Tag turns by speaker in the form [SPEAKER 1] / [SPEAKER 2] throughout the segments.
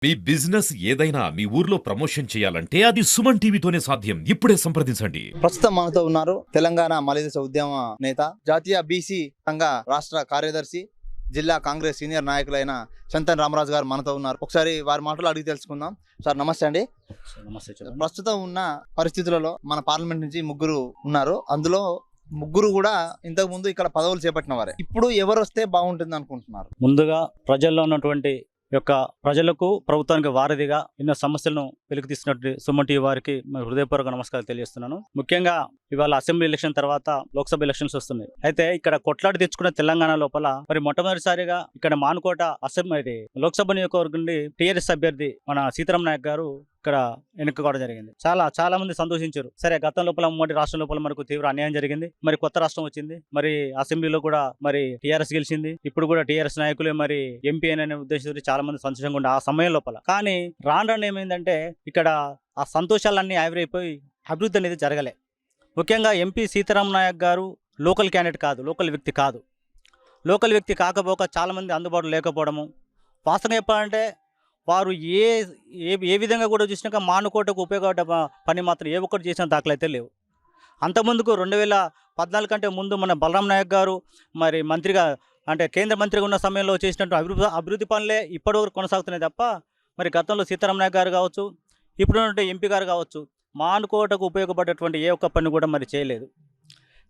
[SPEAKER 1] మీ business ఏదైనా మీ ఊర్లో promotion చేయాలంటే అది సుమన్ టీవీతోనే సాధ్యం. ఇప్పుడే సంప్రదించండి.
[SPEAKER 2] ప్రస్తుతం మనతో ఉన్నారు తెలంగాణ మలిదశ ఉద్యమ నేత, జాతీయ బీసీ సంఘ రాష్ట్ర కార్యదర్శి, జిల్లా కాంగ్రెస్ సీనియర్ నాయకులైన చంతన్ రామరాజు గారు మనతో ఉన్నారు. ఒకసారి వారి మాటలు అడిగి తెలుసుకుందాం. సార్ నమస్తే అండి.
[SPEAKER 3] నమస్తే చెప్పండి.
[SPEAKER 2] ప్రస్తుతం ఉన్న పరిస్థితులలో మన పార్లమెంట్ నుంచి ముగ్గురు ఉన్నారు. అందులో ముగ్గురు కూడా ఇంతకు ముందు ఇక్కడ పదవులు చేపట్టిన వారే. ఇప్పుడు ఎవరు వస్తే బాగుంటుంది అనుకుంటున్నారు?
[SPEAKER 3] ముందుగా ప్రజల్లో ఉన్నటువంటి యొక్క ప్రజలకు ప్రభుత్వానికి వారధిగా ఎన్నో సమస్యలను వెలికితీస్తున్నట్టు సుమన్ టీవీ వారికి హృదయపూర్వక నమస్కారాలు తెలియజేస్తున్నాను. ముఖ్యంగా ఇవాళ అసెంబ్లీ ఎలక్షన్ తర్వాత లోక్సభ ఎలక్షన్స్ వస్తున్నాయి. అయితే ఇక్కడ కొట్లాడి తెచ్చుకున్న తెలంగాణ లోపల మరి మొట్టమొదటిసారిగా ఇక్కడ మానుకోట అసెంబ్లీ లోక్సభ నియోజకవర్గం నుండి టీఆర్ఎస్ అభ్యర్థి మన సీతారాం నాయక్ గారు ఇక్కడ ఎన్నుకోవడం జరిగింది. చాలా మంది సంతోషించారు. సరే, గతం లోపల ఉమ్మడి రాష్ట్రం లోపల మనకు తీవ్ర అన్యాయం జరిగింది. మరి కొత్త రాష్ట్రం వచ్చింది, మరి అసెంబ్లీలో కూడా మరి టీఆర్ఎస్ గెలిచింది. ఇప్పుడు కూడా టీఆర్ఎస్ నాయకులే మరి ఎంపీ అనే ఉద్దేశంతో చాలా మంది సంతోషంగా ఉండే ఆ సమయం లోపల. కానీ రాను ఏమైందంటే ఇక్కడ ఆ సంతోషాలన్నీ ఆవిరైపోయి అభివృద్ధి అనేది జరగలే. ముఖ్యంగా ఎంపీ సీతారాం నాయక్ గారు లోకల్ క్యాండిడేట్ కాదు, లోకల్ వ్యక్తి కాదు. లోకల్ వ్యక్తి కాకపోక చాలామంది అందుబాటులో లేకపోవడము. వాస్తవంగా చెప్పాలంటే వారు ఏ ఏ ఏ విధంగా కూడా చూసినాక మానుకోటకు ఉపయోగపడ్డ పని మాత్రం ఏ ఒక్కటి చేసిన దాఖలు అయితే లేవు. అంతకుముందుకు 2014 కంటే ముందు మన బలరాం నాయక్ గారు మరి మంత్రిగా అంటే కేంద్ర మంత్రిగా ఉన్న సమయంలో చేసినట్టు అభివృద్ధి పనులే ఇప్పటివరకు కొనసాగుతున్నాయి తప్ప మరి గతంలో సీతారాం నాయక్ గారు కావచ్చు, ఇప్పుడున్నటువంటి ఎంపీ గారు కావచ్చు, మానుకోటకు ఉపయోగపడేటువంటి ఏ ఒక్క పని కూడా మరి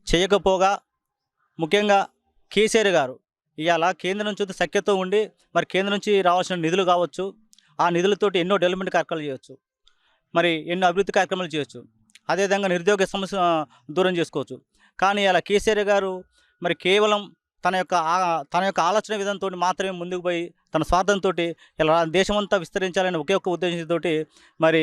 [SPEAKER 3] చేయకపోగా ముఖ్యంగా కేసీఆర్ గారు ఇవాళ కేంద్రం నుంచి సఖ్యతో ఉండి మరి కేంద్రం నుంచి రావాల్సిన నిధులు కావచ్చు, ఆ నిధులతోటి ఎన్నో డెవలప్మెంట్ కార్యక్రమాలు చేయవచ్చు, మరి ఎన్నో అభివృద్ధి కార్యక్రమాలు చేయవచ్చు. అదేవిధంగా నిరుద్యోగ సమస్య దూరం చేసుకోవచ్చు. కానీ ఇలా కేసీఆర్ గారు మరి కేవలం తన యొక్క ఆలోచన విధానంతో మాత్రమే ముందుకు పోయి తన స్వార్థంతో ఇలా దేశమంతా విస్తరించాలని ఒకే ఒక్క ఉద్దేశంతో మరి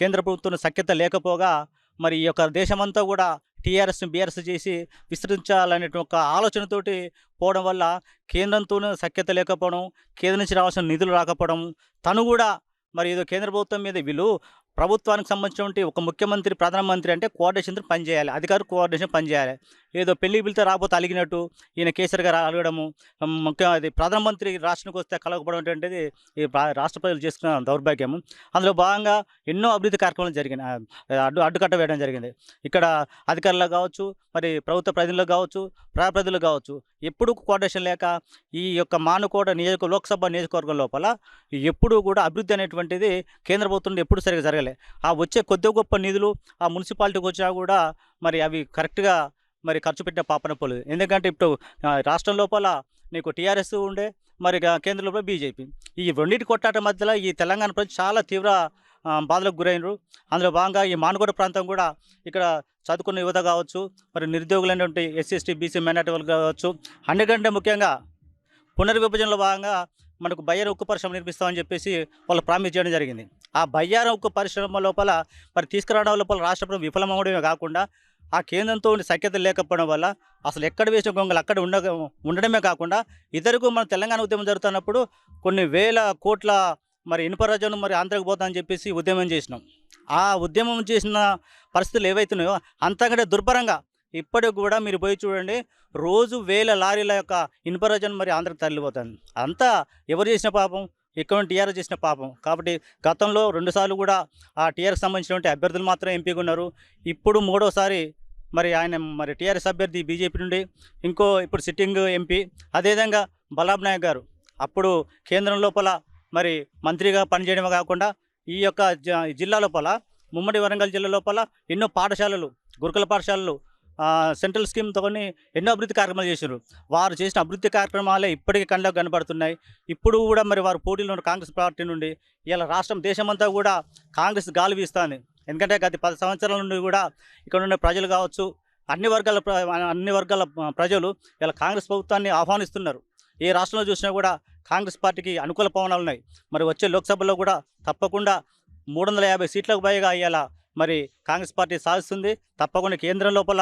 [SPEAKER 3] కేంద్ర ప్రభుత్వం సఖ్యత లేకపోగా మరి ఈ యొక్క దేశమంతా కూడా టీఆర్ఎస్ని బీఆర్ఎస్ చేసి విస్తరించాలనే ఒక ఆలోచనతోటి పోవడం వల్ల కేంద్రంతోనూ సఖ్యత లేకపోవడం, కేంద్రం నుంచి రావాల్సిన నిధులు రాకపోవడం, తను కూడా మరి ఏదో కేంద్ర ప్రభుత్వం మీద వీళ్ళు ప్రభుత్వానికి సంబంధించినటువంటి ఒక ముఖ్యమంత్రి, ప్రధానమంత్రి అంటే కోఆర్డినేషన్ పనిచేయాలి, అధికారులు కోఆర్డినేషన్ పనిచేయాలి. ఏదో పెళ్లి పిలితే రాకపోతే అలిగినట్టు ఈయన కేసీఆర్ గారు అలగడము, ముఖ్యంగా అది ప్రధానమంత్రి రాష్ట్రానికి వస్తే కలగకపోవడం అనేటువంటిది ఈ రాష్ట్ర ప్రజలు చేసుకున్న దౌర్భాగ్యము. అందులో భాగంగా ఎన్నో అభివృద్ధి కార్యక్రమాలు జరిగినాయి, అడ్డుకట్ట వేయడం జరిగింది. ఇక్కడ అధికారులకు కావచ్చు, మరి ప్రభుత్వ ప్రతినిధులకు కావచ్చు, ప్రజలకు కావచ్చు, ఎప్పుడూ కోఆర్డినేషన్ లేక ఈ యొక్క మానుకోట లోక్సభ నియోజకవర్గం లోపల ఎప్పుడూ కూడా అభివృద్ధి అనేటువంటిది కేంద్ర ప్రభుత్వం ఎప్పుడు సరిగా జరగలేదు. ఆ వచ్చే కొద్ది గొప్ప నిధులు ఆ మున్సిపాలిటీకి వచ్చినా కూడా మరి అవి కరెక్ట్గా మరి ఖర్చు పెట్టిన పాపన పోలేదు. ఎందుకంటే ఇప్పుడు రాష్ట్రం లోపల నీకు టీఆర్ఎస్ ఉండే, మరి కేంద్ర లోపల బీజేపీ, ఈ రెండింటి కొట్టాట మధ్యలో ఈ తెలంగాణ ప్రజలు చాలా తీవ్ర బాధలకు గురైనరు. అందులో భాగంగా ఈ మానుకోట ప్రాంతం కూడా ఇక్కడ చదువుకున్న యువత కావచ్చు, మరి నిరుద్యోగులైనటువంటి ఎస్సీ ఎస్టీ బీసీ మైనార్టీ వాళ్ళు కావచ్చు, అన్నికంటే ముఖ్యంగా పునర్విభజనలో భాగంగా మనకు బయ్యారం ఉక్కు పరిశ్రమ నిర్మిస్తామని చెప్పేసి వాళ్ళు ప్రామిస్ చేయడం జరిగింది. ఆ బయ్యారం ఉక్కు పరిశ్రమ లోపల మరి తీసుకురావడం లోపల రాష్ట్ర ప్రభుత్వం విఫలమవడమే కాకుండా ఆ కేంద్రంతో సఖ్యత లేకపోవడం వల్ల అసలు ఎక్కడ వేసిన గొంగలు అక్కడ ఉండడమే కాకుండా ఇతరుకు మన తెలంగాణ ఉద్యమం జరుగుతున్నప్పుడు కొన్ని వేల కోట్ల మరి ఇనుప రజను మరి ఆంధ్రకు పోతామని చెప్పేసి ఉద్యమం చేసినాం. ఆ ఉద్యమం చేసిన పరిస్థితులు ఏవైతున్నాయో అంతకంటే దుర్భరంగా ఇప్పటికి కూడా మీరు పోయి చూడండి, రోజు వేల లారీల యొక్క ఇనుప రజను మరి ఆంధ్రకు తరలిపోతుంది. అంతా ఎవరు చేసిన పాపం? ఇక్కడ టీఆర్ఎస్ చేసిన పాపం. కాబట్టి గతంలో 2 సార్లు కూడా ఆ టీఆర్ఎస్ సంబంధించినటువంటి అభ్యర్థులు మాత్రం ఎంపీగా ఉన్నారు. ఇప్పుడు 3వసారి మరి ఆయన మరి టీఆర్ఎస్ అభ్యర్థి బీజేపీ నుండి, ఇప్పుడు సిట్టింగ్ ఎంపీ అదేవిధంగా బలరాం నాయక్ గారు అప్పుడు కేంద్రం లోపల మరి మంత్రిగా పనిచేయడమే కాకుండా ఈ యొక్క జిల్లా లోపల ఉమ్మడి వరంగల్ జిల్లా లోపల ఎన్నో పాఠశాలలు, గురుకుల పాఠశాలలు సెంట్రల్ స్కీమ్తో ఎన్నో అభివృద్ధి కార్యక్రమాలు చేశారు. వారు చేసిన అభివృద్ధి కార్యక్రమాలే ఇప్పటికీ కళ్ళకు కనబడుతున్నాయి. ఇప్పుడు కూడా మరి వారు పోటీలో ఉన్న కాంగ్రెస్ పార్టీ నుండి ఇలా రాష్ట్రం దేశమంతా కూడా కాంగ్రెస్ గాలి వీస్తుంది. ఎందుకంటే గత 10 సంవత్సరాల నుండి కూడా ఇక్కడ ఉన్న ప్రజలు కావచ్చు, అన్ని వర్గాల ప్రజలు ఇలా కాంగ్రెస్ ప్రభుత్వాన్ని ఆహ్వానిస్తున్నారు. ఏ రాష్ట్రంలో చూసినా కూడా కాంగ్రెస్ పార్టీకి అనుకూల పవనాలు ఉన్నాయి. మరి వచ్చే లోక్సభలో కూడా తప్పకుండా 350 సీట్లకు పైగా ఇవాళ మరి కాంగ్రెస్ పార్టీ సాధిస్తుంది. తప్పకుండా కేంద్రం లోపల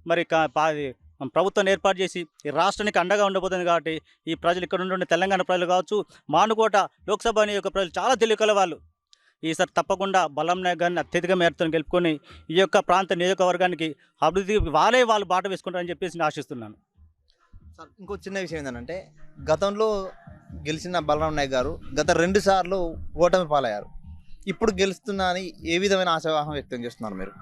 [SPEAKER 3] మరి ప్రభుత్వాన్ని ఏర్పాటు చేసి ఈ రాష్ట్రానికి అండగా ఉండబోతుంది. కాబట్టి ఈ ప్రజలు ఇక్కడ ఉండే తెలంగాణ ప్రజలు కావచ్చు, మానుకోట లోక్సభ నియోజక ప్రజలు చాలా తెలియకల వాళ్ళు ఈసారి తప్పకుండా బలరాం నాయక్ గారిని అత్యధిక మేరతో గెలుపుకొని ఈ యొక్క ప్రాంత నియోజకవర్గానికి అభివృద్ధి వాళ్ళు బాట వేసుకుంటారని చెప్పేసి నేను ఆశిస్తున్నాను.
[SPEAKER 2] సార్ ఇంకో చిన్న విషయం ఏంటంటే గతంలో గెలిచిన బలరాం నాయక్ గారు గత 2 సార్లు ఓటమి పాలయ్యారు. ఇప్పుడు గెలుస్తున్నా అని ఏ విధమైన ఆశావాహం వ్యక్తం చేస్తున్నారు మీరు?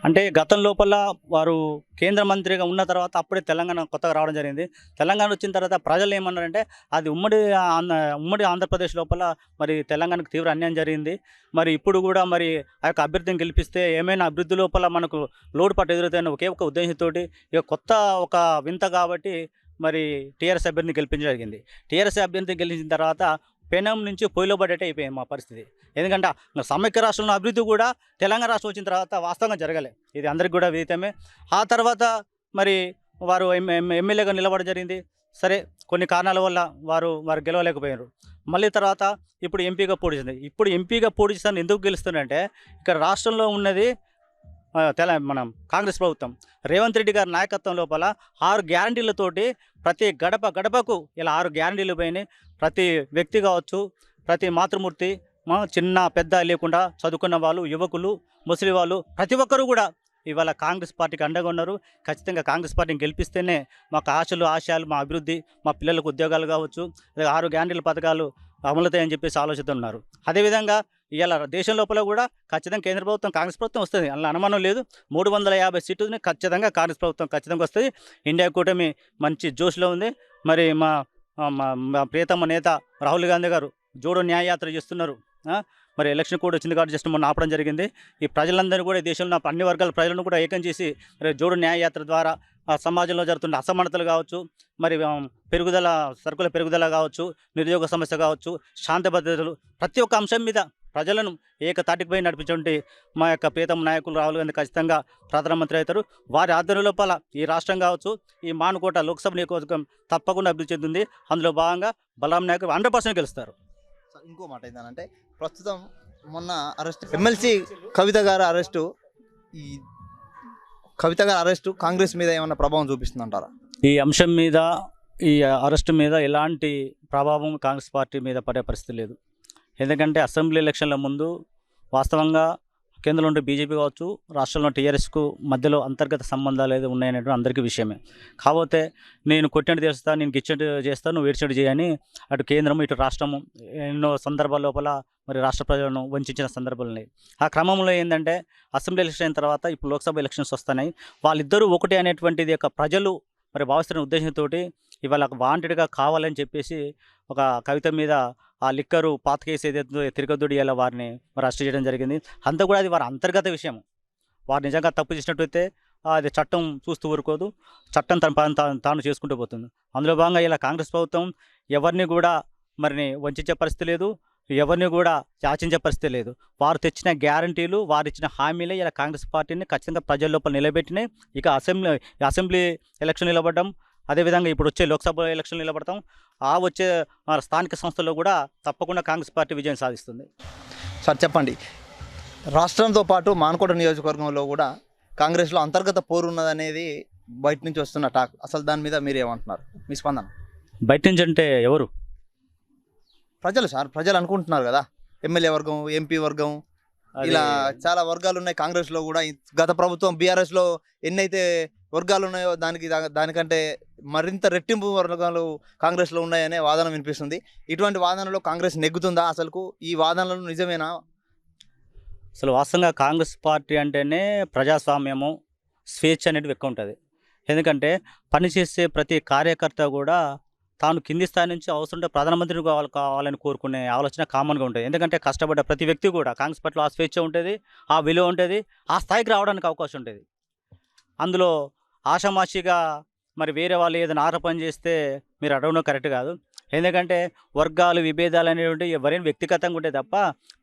[SPEAKER 3] అంటే గతం లోపల వారు కేంద్ర మంత్రిగా ఉన్న తర్వాత అప్పుడే తెలంగాణ కొత్తగా రావడం జరిగింది. తెలంగాణ వచ్చిన తర్వాత ప్రజలు ఏమన్నారంటే అది ఉమ్మడి ఆంధ్రప్రదేశ్ లోపల మరి తెలంగాణకు తీవ్ర అన్యాయం జరిగింది. మరి ఇప్పుడు కూడా మరి ఆ యొక్క అభ్యర్థిని గెలిపిస్తే ఏమైనా అభివృద్ధి లోపల మనకు లోటుపాటు ఎదురుతాయని ఒకే ఒక ఉద్దేశంతోటి ఇక కొత్త ఒక వింత కాబట్టి మరి టీఆర్ఎస్ అభ్యర్థిని గెలిపించడం జరిగింది. టీఆర్ఎస్ అభ్యర్థిని గెలిచిన తర్వాత పెనం నుంచి పొయ్యిలో పడ్డట్టే అయిపోయింది మా పరిస్థితి. ఎందుకంటే సమైక్య రాష్ట్రంలో అభివృద్ధి కూడా తెలంగాణ రాష్ట్రం వచ్చిన తర్వాత వాస్తవంగా జరగలే. ఇది అందరికీ కూడా విదితమే. ఆ తర్వాత మరి వారు ఎమ్మెల్యేగా నిలబడడం జరిగింది. సరే కొన్ని కారణాల వల్ల వారు గెలవలేకపోయారు. మళ్ళీ తర్వాత ఇప్పుడు ఎంపీగా పోటీ చేసింది. ఇప్పుడు ఎంపీగా పోటీ చేస్తాను ఎందుకు గెలుస్తుందంటే ఇక్కడ రాష్ట్రంలో ఉన్నది మనం కాంగ్రెస్ ప్రభుత్వం రేవంత్ రెడ్డి గారి నాయకత్వం లోపల 6 గ్యారంటీలతోటి ప్రతి గడపకు ఇలా 6 గ్యారంటీలు పోయినాయి. ప్రతి వ్యక్తి కావచ్చు, ప్రతి మాతృమూర్తి చిన్న పెద్ద లేకుండా చదువుకున్న వాళ్ళు, యువకులు, ముసలి వాళ్ళు ప్రతి ఒక్కరు కూడా ఇవాళ కాంగ్రెస్ పార్టీకి అండగా ఉన్నారు. ఖచ్చితంగా కాంగ్రెస్ పార్టీని గెలిపిస్తేనే మాకు ఆశయాలు, మా అభివృద్ధి, మా పిల్లలకు ఉద్యోగాలు కావచ్చు, 6 గ్యారంటీల పథకాలు అమలుతాయని చెప్పేసి ఆలోచిస్తున్నారు. అదేవిధంగా ఇవాళ దేశం లోపల కూడా ఖచ్చితంగా కేంద్ర ప్రభుత్వం కాంగ్రెస్ ప్రభుత్వం వస్తుంది, అందులో అనుమానం లేదు. 350 సీట్లని ఖచ్చితంగా కాంగ్రెస్ ప్రభుత్వం ఖచ్చితంగా వస్తుంది. ఇండియా కూటమి మంచి జోష్లో ఉంది. మరి మా ప్రియతమ నేత రాహుల్ గాంధీ గారు జోడో న్యాయయాత్ర చేస్తున్నారు. మరి ఎలక్షన్ కూడా వచ్చింది కాబట్టి జస్ట్ మొన్న ఆపడం జరిగింది. ఈ ప్రజలందరూ కూడా దేశంలో అన్ని వర్గాల ప్రజలను కూడా ఏకం చేసి జోడో న్యాయయాత్ర ద్వారా సమాజంలో జరుగుతున్న అసమానతలు కావచ్చు, మరి సరుకుల పెరుగుదల కావచ్చు, నిరుద్యోగ సమస్య కావచ్చు, శాంతి భద్రతలు ప్రతి ఒక్క అంశం మీద ప్రజలను ఏకతాటికి పోయి నడిపించే మా యొక్క ప్రియతమ నాయకులు రాహుల్ గాంధీ ఖచ్చితంగా ప్రధానమంత్రి అవుతారు. వారి ఆధ్వర్యం లోపల ఈ రాష్ట్రం కావచ్చు, ఈ మానుకోట లోక్సభ నియోజకవర్గం తప్పకుండా అభివృద్ధి చెందుతుంది. అందులో భాగంగా బలరాం నాయక్ 100% గెలుస్తారు.
[SPEAKER 2] ఇంకో మాట ఏంటంటే ప్రస్తుతం మొన్న అరెస్ట్ ఎమ్మెల్సీ కవిత గారి అరెస్టు కాంగ్రెస్ మీద ఏమైనా ప్రభావం చూపిస్తుందంటారా?
[SPEAKER 3] ఈ అంశం మీద, ఈ అరెస్టు మీద ఎలాంటి ప్రభావం కాంగ్రెస్ పార్టీ మీద పడే పరిస్థితి లేదు. ఎందుకంటే అసెంబ్లీ ఎలక్షన్ల ముందు వాస్తవంగా కేంద్రంలో ఉండే బీజేపీ కావచ్చు, రాష్ట్రంలో టీఆర్ఎస్కు మధ్యలో అంతర్గత సంబంధాలు ఏదో ఉన్నాయనేటువంటి అందరికీ విషయమే. కాకపోతే నేను కొట్టినట్టు చేస్తాను, నేను గిచ్చినట్టు చేస్తాను, నువ్వు ఏడ్చినట్టు చేయని అటు కేంద్రము ఇటు రాష్ట్రము ఎన్నో సందర్భాల లోపల మరి రాష్ట్ర ప్రజలను వంచిన సందర్భాలు ఉన్నాయి. ఆ క్రమంలో ఏంటంటే అసెంబ్లీ ఎలక్షన్ అయిన తర్వాత ఇప్పుడు లోక్సభ ఎలక్షన్స్ వస్తున్నాయి. వాళ్ళిద్దరూ ఒకటే అనేటువంటిది యొక్క ప్రజలు మరి భావిస్తున్న ఉద్దేశంతో ఇవాళ వాంటెడ్గా కావాలని చెప్పేసి ఒక కవిత మీద ఆ లిక్కరు పాత కేసు ఏదైతే తిరగదుడి ఇలా వారిని మరి అరెస్ట్ చేయడం జరిగింది. అంతా కూడా అది వారి అంతర్గత విషయం. వారు నిజంగా తప్పు చేసినట్టయితే అది చట్టం చూస్తూ ఊరుకోదు, చట్టం తన పని తాను చేసుకుంటూ పోతుంది. అందులో భాగంగా ఇలా కాంగ్రెస్ ప్రభుత్వం ఎవరిని కూడా మరి వంచే పరిస్థితి లేదు, ఎవరిని కూడా యాచించే పరిస్థితి లేదు. వారు తెచ్చిన గ్యారంటీలు, వారు ఇచ్చిన హామీలే ఇలా కాంగ్రెస్ పార్టీని ఖచ్చితంగా ప్రజల లోపల నిలబెట్టినాయి. ఇక అసెంబ్లీ ఎలక్షన్ నిలబడడం, అదేవిధంగా ఇప్పుడు వచ్చే లోక్సభ ఎలక్షన్ నిలబడతాం, వచ్చే స్థానిక సంస్థల్లో కూడా తప్పకుండా కాంగ్రెస్ పార్టీ విజయం సాధిస్తుంది.
[SPEAKER 2] సార్ చెప్పండి, రాష్ట్రంతో పాటు మానకోట నియోజకవర్గంలో కూడా కాంగ్రెస్లో అంతర్గత పోరు ఉన్నదనేది బయట నుంచి వస్తున్న టాక్. అసలు దాని మీద మీరు ఏమంటున్నారు, మీ స్పందన?
[SPEAKER 3] బయట నుంచి అంటే ఎవరు?
[SPEAKER 2] ప్రజలు సార్, ప్రజలు అనుకుంటున్నారు కదా, ఎమ్మెల్యే వర్గం, ఎంపీ వర్గం, ఇలా చాలా వర్గాలు ఉన్నాయి కాంగ్రెస్లో కూడా. గత ప్రభుత్వం బీఆర్ఎస్లో ఎన్నైతే వర్గాలు ఉన్నాయో దానికంటే మరింత రెట్టింపు వర్గాలు కాంగ్రెస్లో ఉన్నాయనే వాదన వినిపిస్తుంది. ఇటువంటి వాదనలో కాంగ్రెస్ నెగ్గుతుందా? అసలు ఈ వాదనలు నిజమేనా?
[SPEAKER 3] అసలు వాస్తవంగా కాంగ్రెస్ పార్టీ అంటేనే ప్రజాస్వామ్యము, స్వేచ్ఛ అనేది ఎక్కువ ఉంటుంది. ఎందుకంటే పనిచేసే ప్రతి కార్యకర్త కూడా తాను కింది స్థాయి నుంచి అవసరం ప్రధానమంత్రి కావాలని కోరుకునే ఆలోచన కామన్గా ఉంటుంది. ఎందుకంటే కష్టపడ్డ ప్రతి వ్యక్తి కూడా కాంగ్రెస్ పార్టీలో ఆ స్వేచ్ఛ ఉంటుంది, ఆ విలువ ఉంటుంది, ఆ స్థాయికి రావడానికి అవకాశం ఉంటుంది. అందులో ఆషామాషిగా మరి వేరే వాళ్ళు ఏదైనా ఆరోపణ చేస్తే మీరు అడగడం కరెక్ట్ కాదు. ఎందుకంటే వర్గాలు, విభేదాలు అనేటువంటి ఎవరైనా వ్యక్తిగతంగా ఉంటే తప్ప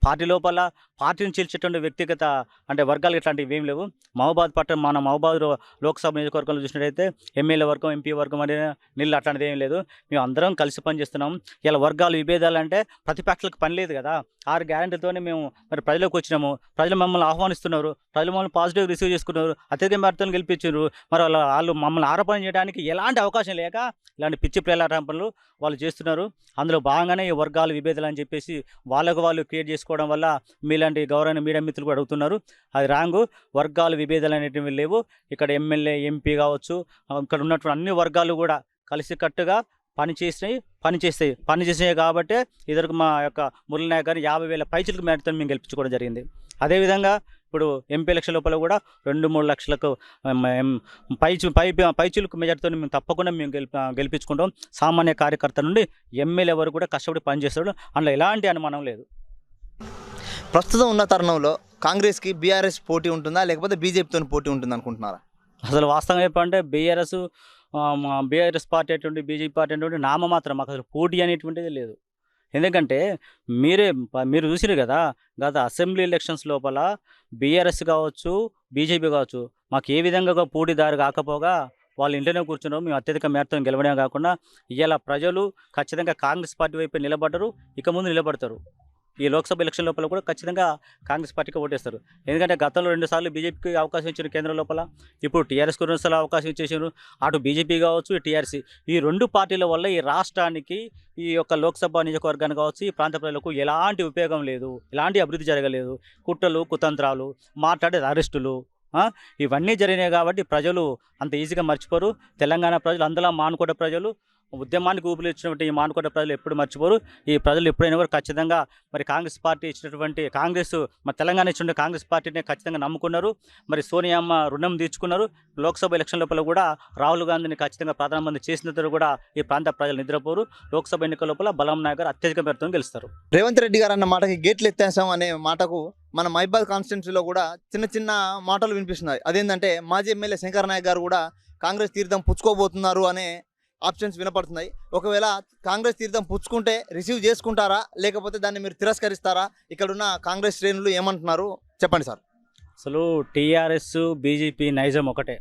[SPEAKER 3] పార్టీ లోపల పార్టీని చీల్చేటువంటి వ్యక్తిగత అంటే వర్గాలు ఇట్లాంటివి ఏం లేవు. మన మహబూబాద్ లోక్సభ నియోజకవర్గంలో చూసినట్టయితే ఎమ్మెల్యే వర్గం, ఎంపీ వర్గం అనే నీళ్ళు అట్లాంటిది ఏం లేదు. మేము అందరం కలిసి పనిచేస్తున్నాం. ఇలా వర్గాలు, విభేదాలు అంటే ప్రతిపక్షాలకు పని లేదు కదా. 6 గ్యారెంటీతోనే మేము మరి ప్రజలకు వచ్చినాము, ప్రజలు మమ్మల్ని ఆహ్వానిస్తున్నారు, ప్రజలు మమ్మల్ని పాజిటివ్ రిసీవ్ చేసుకున్నారు, అత్యధిక మేరతో గెలిపించారు. మరి వాళ్ళు మమ్మల్ని ఆరోపణ చేయడానికి ఎలాంటి అవకాశం లేక ఇలాంటి పిచ్చి ప్రేలాటంపనలు వాళ్ళు చేస్తున్నారు. చేస్తున్నారు. అందులో భాగంగానే ఈ వర్గాల విభేదాలు అని చెప్పేసి వాళ్ళకు వాళ్ళు క్రియేట్ చేసుకోవడం వల్ల మీలాంటి గౌరవ మీడియా మిత్రులు కూడా అడుగుతున్నారు. అది రాంగు. వర్గాల విభేదాలు అనేటివి లేవు. ఇక్కడ ఎమ్మెల్యే, ఎంపీ కావచ్చు, ఇక్కడ ఉన్నటువంటి అన్ని వర్గాలు కూడా కలిసికట్టుగా పనిచేసాయి కాబట్టే ఇద్దరికి మా యొక్క మురళీ నాయక్ గారిని 50,000 పైచిలకు మేరతో మేము గెలిపించుకోవడం జరిగింది. అదేవిధంగా ఇప్పుడు ఎంపీ ఎలక్షన్ లోపల కూడా 2-3 లక్షలకు పైచిలకు మెజార్టీతో మేము తప్పకుండా మేము గెలిపించుకుంటాం. సామాన్య కార్యకర్త నుండి ఎమ్మెల్యే వరకు కూడా కష్టపడి పనిచేస్తాడు. అందులో ఎలాంటి అనుమానం లేదు.
[SPEAKER 2] ప్రస్తుతం ఉన్న తరుణంలో కాంగ్రెస్కి బీఆర్ఎస్ పోటీ ఉంటుందా, లేకపోతే బీజేపీతో పోటీ ఉంటుంది అనుకుంటున్నారా?
[SPEAKER 3] అసలు వాస్తవం చెప్పాలంటే బీఆర్ఎస్ పార్టీ అటువంటి, బీజేపీ పార్టీ అటువంటి నామమాత్రం, మాకు అసలు పోటీ అనేటువంటిది లేదు. ఎందుకంటే మీరు చూసిరు కదా, గత అసెంబ్లీ ఎలక్షన్స్ లోపల బీఆర్ఎస్ కావచ్చు, బీజేపీ కావచ్చు, మాకు ఏ విధంగా పోటీదారు కాకపోగా వాళ్ళు ఇంట్లోనే కూర్చున్నారు. మేము అత్యధిక మేరతో గెలవడమే కాకుండా ఇవాళ ప్రజలు ఖచ్చితంగా కాంగ్రెస్ పార్టీ వైపు నిలబడ్డరు, ఇక ముందు నిలబడతారు. ఈ లోక్సభ ఎలక్షన్ లోపల కూడా ఖచ్చితంగా కాంగ్రెస్ పార్టీకి ఓటేస్తారు. ఎందుకంటే గతంలో 2 సార్లు బీజేపీకి అవకాశం ఇచ్చారు కేంద్రం లోపల, ఇప్పుడు టీఆర్ఎస్కి 2 సార్లు అవకాశం ఇచ్చేసారు. అటు బీజేపీ కావచ్చు, ఈ టీఆర్ఎస్, ఈ 2 పార్టీల వల్ల ఈ రాష్ట్రానికి, ఈ యొక్క లోక్సభ నియోజకవర్గానికి కావచ్చు, ఈ ప్రాంత ప్రజలకు ఎలాంటి ఉపయోగం లేదు, ఎలాంటి అభివృద్ధి జరగలేదు. కుట్రలు, కుతంత్రాలు, మాట్లాడేది అరెస్టులు, ఇవన్నీ జరిగినాయి. కాబట్టి ప్రజలు అంత ఈజీగా మర్చిపోరు. తెలంగాణ ప్రజలు, అందులో మానుకోట ప్రజలు, ఉద్యమానికి ఊపిరి ఇచ్చినటువంటి ఈ మానుకోట ప్రజలు ఎప్పుడు మర్చిపోరు. ఈ ప్రజలు ఎప్పుడైనా కూడా ఖచ్చితంగా మరి కాంగ్రెస్ పార్టీ ఇచ్చినటువంటి మరి తెలంగాణ ఇచ్చిన కాంగ్రెస్ పార్టీని ఖచ్చితంగా నమ్ముకున్నారు. మరి సోనియామ్మ రుణం తీర్చుకున్నారు. లోక్సభ ఎలక్షన్ లోపల కూడా రాహుల్ గాంధీని ఖచ్చితంగా ప్రధానమంత్రి చేసినందుకు కూడా ఈ ప్రాంత ప్రజలు నిద్రపోరు. లోక్సభ ఎన్నికల లోపల బలరాం నాయక్ గారు అత్యధిక మేరతో గెలుస్తారు.
[SPEAKER 2] రేవంత్ రెడ్డి గారు అన్న మాటకి గేట్లు ఎత్తేసాం అనే మాటకు మన మైబాద్ కాన్స్టిట్యున్సీలో కూడా చిన్న మాటలు వినిపిస్తున్నాయి. అదేంటంటే మాజీ ఎమ్మెల్యే శంకర్ నాయక్ గారు కూడా కాంగ్రెస్ తీర్థం పుచ్చుకోబోతున్నారు అనే ఆప్షన్స్ వినపడుతున్నాయి. ఒకవేళ కాంగ్రెస్ తీర్థం పుచ్చుకుంటే రిసీవ్ చేసుకుంటారా, లేకపోతే దాన్ని మీరు తిరస్కరిస్తారా? ఇక్కడున్న కాంగ్రెస్ శ్రేణులు ఏమంటున్నారు చెప్పండి సార్.
[SPEAKER 3] అసలు టీఆర్ఎస్, బీజేపీ నైజం ఒకటే.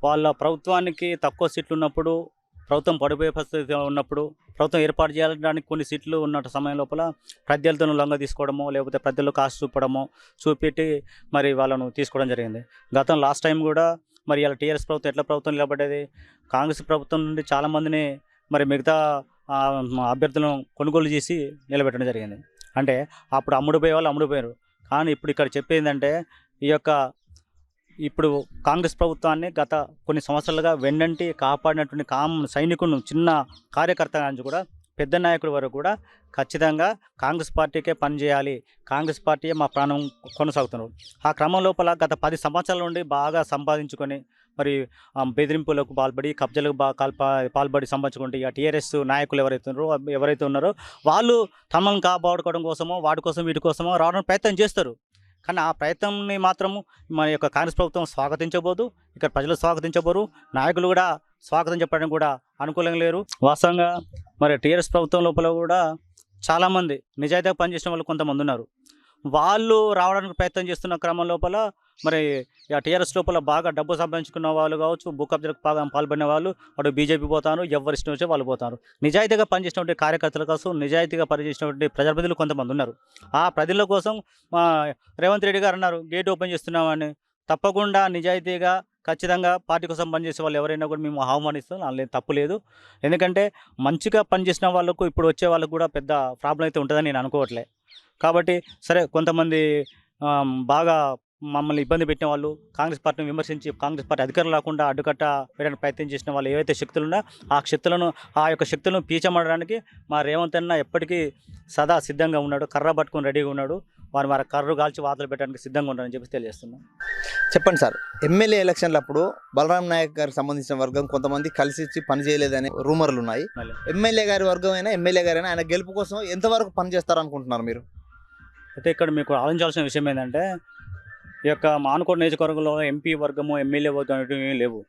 [SPEAKER 3] వాళ్ళ ప్రభుత్వానికి తక్కువ సీట్లు ఉన్నప్పుడు, ప్రభుత్వం పడిపోయే పరిస్థితి ఉన్నప్పుడు, ప్రభుత్వం ఏర్పాటు చేయడానికి కొన్ని సీట్లు ఉన్న సమయం లోపల ప్రత్యర్థులను లొంగ తీసుకోవడమో, లేకపోతే ప్రత్యర్థులు కాసు చూపెట్టి మరి వాళ్ళను తీసుకోవడం జరిగింది. గతం లాస్ట్ టైం కూడా మరి ఇలా టీఆర్ఎస్ ప్రభుత్వం ఎట్లా ప్రభుత్వం నిలబడ్డది, కాంగ్రెస్ ప్రభుత్వం నుండి చాలామందిని మరి మిగతా అభ్యర్థులను కొనుగోలు చేసి నిలబెట్టడం జరిగింది. అంటే అప్పుడు అమ్ముడుపోయే వాళ్ళు అమ్ముడుపోయారు. కానీ ఇప్పుడు ఇక్కడ చెప్పేందంటే ఇప్పుడు కాంగ్రెస్ ప్రభుత్వాన్ని గత కొన్ని సంవత్సరాలుగా వెన్నంటి కాపాడినటువంటి సైనికులను, చిన్న కార్యకర్త నుంచి కూడా పెద్ద నాయకుడి వరకు కూడా ఖచ్చితంగా కాంగ్రెస్ పార్టీకే పనిచేయాలి, కాంగ్రెస్ పార్టీయే మా ప్రాణం కొనసాగుతున్నారు. ఆ క్రమం లోపల గత 10 సంవత్సరాల నుండి బాగా సంపాదించుకొని మరి బెదిరింపులకు పాల్పడి, కబ్జాలకు పాల్పడి సంపాదించుకుంటే ఇక టీఆర్ఎస్ నాయకులు ఎవరైతే ఉన్నారో వాళ్ళు తమను కాపాడుకోవడం కోసమో, వాటి కోసం వీటి కోసమో రావడానికి ప్రయత్నం చేస్తారు. కానీ ఆ ప్రయత్నాన్ని మాత్రము మన యొక్క కాంగ్రెస్ ప్రభుత్వం స్వాగతించబోదు, ఇక్కడ ప్రజలు స్వాగతించబోరు, నాయకులు కూడా స్వాగతం చెప్పడానికి కూడా అనుకూలంగా లేరు. వాస్తవంగా మరి టీఆర్ఎస్ ప్రభుత్వం లోపల కూడా చాలామంది నిజాయితీగా పనిచేసిన వాళ్ళు కొంతమంది ఉన్నారు. వాళ్ళు రావడానికి ప్రయత్నం చేస్తున్న క్రమం లోపల మరి టీఆర్ఎస్ లోపల బాగా డబ్బు సంపాదించుకున్న వాళ్ళు కావచ్చు, భూ కబ్జాలకు పాల్పడిన వాళ్ళు అటు బీజేపీ పోతారు, ఎవరు ఇష్టం వచ్చే వాళ్ళు పోతారు. నిజాయితీగా పనిచేసినటువంటి కార్యకర్తల కోసం, నిజాయితీగా పనిచేసినటువంటి ప్రజాప్రతినిధులు కొంతమంది ఉన్నారు. ఆ ప్రజల కోసం రేవంత్ రెడ్డి గారు అన్నారు గేట్ ఓపెన్ చేస్తున్నామని. తప్పకుండా నిజాయితీగా ఖచ్చితంగా పార్టీ కోసం పనిచేసే వాళ్ళు ఎవరైనా కూడా మేము ఆహ్వానిస్తాం, అందులో తప్పు లేదు. ఎందుకంటే మంచిగా పనిచేసిన వాళ్ళకు ఇప్పుడు వచ్చే వాళ్ళకు కూడా పెద్ద ప్రాబ్లం అయితే ఉంటుందని నేను అనుకోవట్లే. కాబట్టి సరే, కొంతమంది బాగా మమ్మల్ని ఇబ్బంది పెట్టిన వాళ్ళు, కాంగ్రెస్ పార్టీని విమర్శించి కాంగ్రెస్ పార్టీ అధికారం లేకుండా అడ్డుకట్ట వేయడానికి ప్రయత్నం చేసిన వాళ్ళు ఏవైతే శక్తులు ఉన్నా ఆ యొక్క శక్తులను పీచమడడానికి మా రేవంత్ అన్న ఎప్పటికీ సదా సిద్ధంగా ఉన్నాడు, కర్ర పట్టుకొని రెడీగా ఉన్నాడు. వారి కర్రు కాల్చి వాతలు పెట్టడానికి సిద్ధంగా ఉన్నారని చెప్పి తెలియజేస్తున్నాం.
[SPEAKER 2] చెప్పండి సార్, ఎమ్మెల్యే ఎలక్షన్లప్పుడు బలరాం నాయక్ గారికి సంబంధించిన వర్గం కొంతమంది కలిసి ఇచ్చి పని చేయలేదనే రూమర్లు ఉన్నాయి. ఎమ్మెల్యే గారి వర్గం అయినా, ఎమ్మెల్యే గారైనా ఆయన గెలుపు కోసం ఎంతవరకు పని చేస్తారనుకుంటున్నారు మీరు?
[SPEAKER 3] అయితే ఇక్కడ మీకు ఆలోచించాల్సిన విషయం ఏంటంటే, ఈ యొక్క మానుకోట నియోజకవర్గంలో ఎంపీ వర్గము, ఎమ్మెల్యే వర్గం అనేవి లేవు.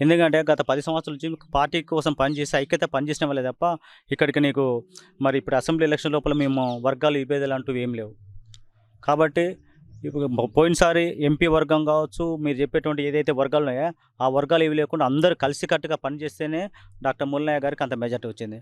[SPEAKER 3] ఎందుకంటే గత 10 సంవత్సరాల నుంచి పార్టీ కోసం పనిచేసి ఐక్యత పనిచేసిన వాళ్ళే తప్ప ఇక్కడికి నీకు మరి ఇప్పుడు అసెంబ్లీ ఎలక్షన్ లోపల మేము వర్గాలు విభేదాలు అంటూ ఏం లేవు. కాబట్టి ఇప్పుడు పోయినసారి ఎంపీ వర్గం కావచ్చు, మీరు చెప్పేటువంటి ఏదైతే వర్గాలు ఉన్నాయో ఆ వర్గాలు ఏవి లేకుండా అందరూ కలిసికట్టుగా పనిచేస్తేనే డాక్టర్ మురళీ నాయక్ గారికి అంత మెజార్టీ వచ్చింది.